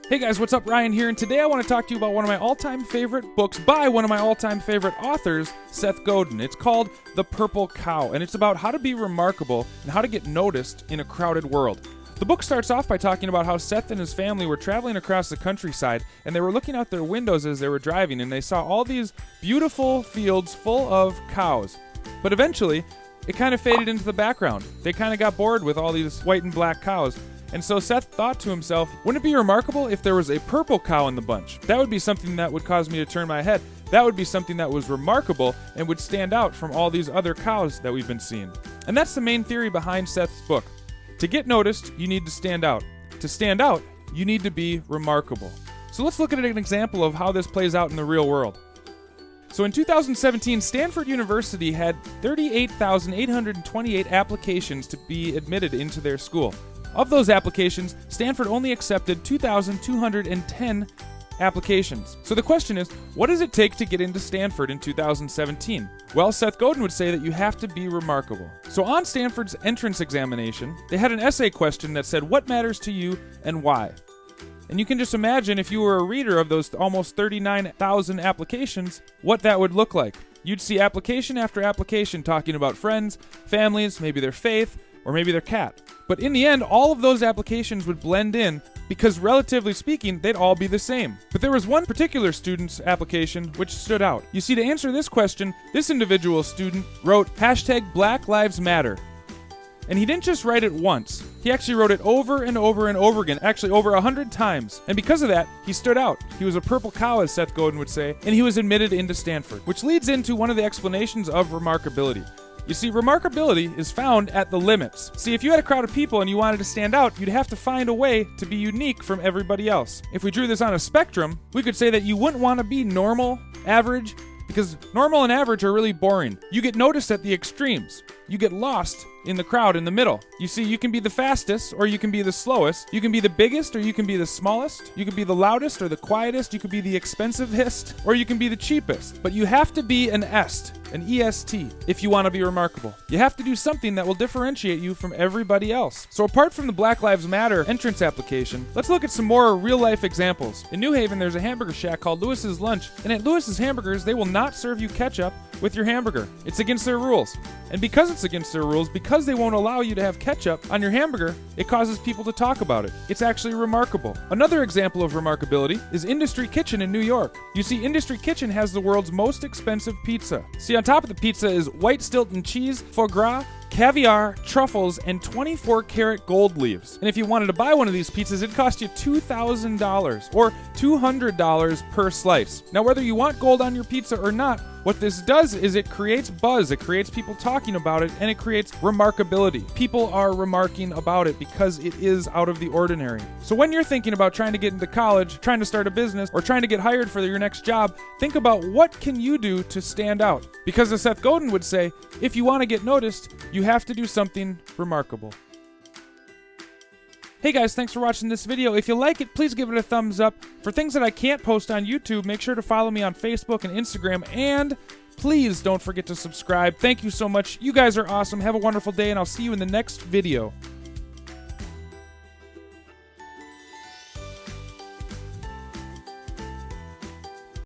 Hey guys, what's up? Ryan here, and today I want to talk to you about one of my all-time favorite books by one of my all-time favorite authors, Seth Godin. It's called The Purple Cow, and it's about how to be remarkable and how to get noticed in a crowded world. The book starts off by talking about how Seth and his family were traveling across the countryside, and they were looking out their windows as they were driving, and they saw all these beautiful fields full of cows. But eventually, it kind of faded into the background. They kind of got bored with all these white and black cows. And so Seth thought to himself, wouldn't it be remarkable if there was a purple cow in the bunch? That would be something that would cause me to turn my head. That would be something that was remarkable and would stand out from all these other cows that we've been seeing. And that's the main theory behind Seth's book. To get noticed, you need to stand out. To stand out, you need to be remarkable. So let's look at an example of how this plays out in the real world. So in 2017, Stanford University had 38,828 applications to be admitted into their school. Of those applications, Stanford only accepted 2,210 applications. So the question is, what does it take to get into Stanford in 2017? Well, Seth Godin would say that you have to be remarkable. So on Stanford's entrance examination, they had an essay question that said, what matters to you and why? And you can just imagine if you were a reader of those almost 39,000 applications, what that would look like. You'd see application after application talking about friends, families, maybe their faith, or maybe their cat. But in the end, all of those applications would blend in because, relatively speaking, they'd all be the same. But there was one particular student's application which stood out. You see, to answer this question, this individual student wrote #BlackLivesMatter. And he didn't just write it once. He actually wrote it over and over and over again, actually over 100 times. And because of that, he stood out. He was a purple cow, as Seth Godin would say, and he was admitted into Stanford, which leads into one of the explanations of remarkability. You see, remarkability is found at the limits. See, if you had a crowd of people and you wanted to stand out, you'd have to find a way to be unique from everybody else. If we drew this on a spectrum, we could say that you wouldn't want to be normal, average, because normal and average are really boring. You get noticed at the extremes. You get lost in the crowd in the middle. You see, you can be the fastest or you can be the slowest. You can be the biggest or you can be the smallest. You can be the loudest or the quietest. You can be the expensivest or you can be the cheapest. But you have to be an EST, an EST, if you want to be remarkable. You have to do something that will differentiate you from everybody else. So apart from the Black Lives Matter entrance application, let's look at some more real-life examples. In New Haven, there's a hamburger shack called Lewis's Lunch, and at Lewis's Hamburgers, they will not serve you ketchup with your hamburger. It's against their rules. And because it's against their rules, because they won't allow you to have ketchup on your hamburger, it causes people to talk about it. It's actually remarkable. Another example of remarkability is Industry Kitchen in New York. You see, Industry Kitchen has the world's most expensive pizza. See, on top of the pizza is white Stilton cheese, foie gras, caviar, truffles, and 24-karat gold leaves. And if you wanted to buy one of these pizzas, it'd cost you $2,000 or $200 per slice. Now, whether you want gold on your pizza or not, what this does is it creates buzz, it creates people talking about it, and it creates remarkability. People are remarking about it because it is out of the ordinary. So when you're thinking about trying to get into college, trying to start a business, or trying to get hired for your next job, think about what can you do to stand out. Because as Seth Godin would say, if you want to get noticed, you have to do something remarkable. Hey guys, thanks for watching this video. If you like it, please give it a thumbs up. For things that I can't post on YouTube, make sure to follow me on Facebook and Instagram, and please don't forget to subscribe. Thank you so much. You guys are awesome. Have a wonderful day, and I'll see you in the next video.